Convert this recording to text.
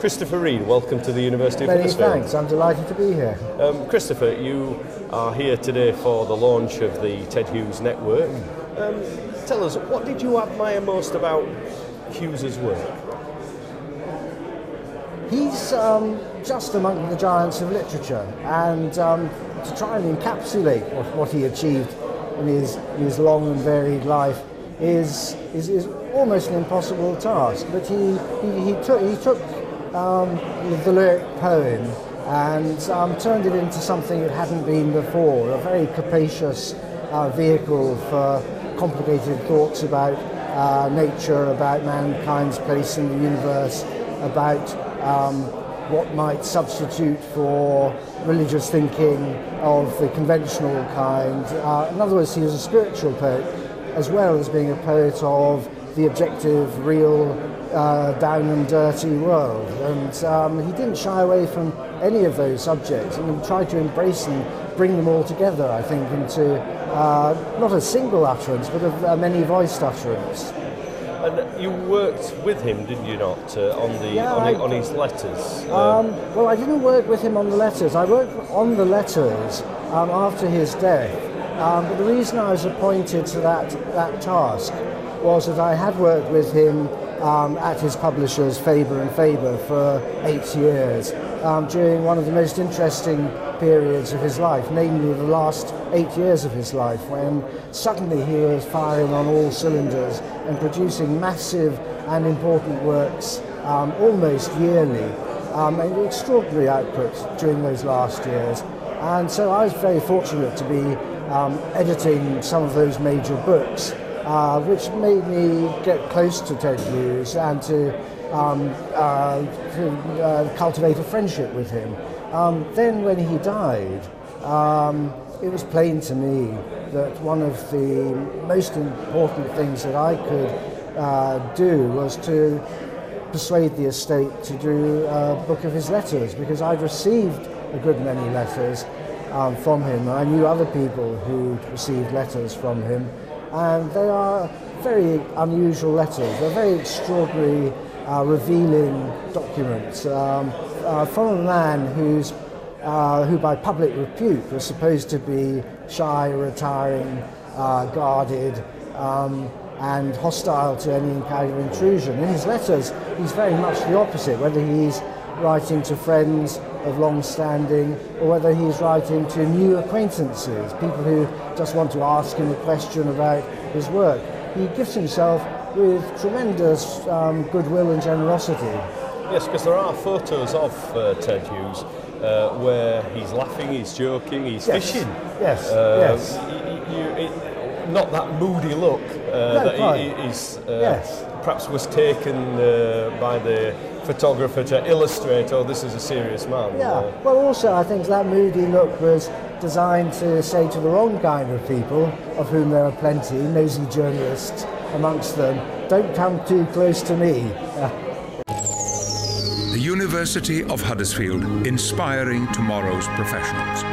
Christopher Reid, welcome to the University of Huddersfield. Many thanks, I'm delighted to be here. Christopher, you are here today for the launch of the Ted Hughes network. Tell us, what did you admire most about Hughes's work? He's just among the giants of literature, and to try and encapsulate what he achieved in his long and varied life is almost an impossible task. But he took the lyric poem and turned it into something it hadn't been before, a very capacious vehicle for complicated thoughts about nature, about mankind's place in the universe, about what might substitute for religious thinking of the conventional kind. In other words, he was a spiritual poet as well as being a poet of the objective, real, down and dirty world. And he didn't shy away from any of those subjects, and he tried to embrace and bring them all together, I think, into not a single utterance, but a many-voiced utterance. And you worked with him, didn't you not, on his letters? Well, I didn't work with him on the letters. I worked on the letters after his death. But the reason I was appointed to that task was that I had worked with him at his publishers, Faber and Faber, for 8 years, during one of the most interesting periods of his life, namely the last 8 years of his life, when suddenly he was firing on all cylinders and producing massive and important works almost yearly, and extraordinary output during those last years. And so I was very fortunate to be editing some of those major books, which made me get close to Ted Hughes and to cultivate a friendship with him. Then when he died, it was plain to me that one of the most important things that I could do was to persuade the estate to do a book of his letters, because I'd received a good many letters from him. I knew other people who received letters from him, and they are very unusual letters. They're very extraordinary, revealing documents from a man who by public repute was supposed to be shy, retiring, guarded, and hostile to any kind of intrusion. In his letters, he's very much the opposite, whether he's writing to friends of long standing or whether he's writing to new acquaintances, people who just want to ask him a question about his work. He gives himself with tremendous goodwill and generosity. Yes, because there are photos of Ted Hughes where he's laughing, he's joking, he's fishing. Yes, not that moody look that he perhaps was taken by the photographer to illustrate, oh, this is a serious man. Yeah, well, also I think that moody look was designed to say to the wrong kind of people, of whom there are plenty, nosy journalists amongst them, don't come too close to me. The University of Huddersfield, inspiring tomorrow's professionals.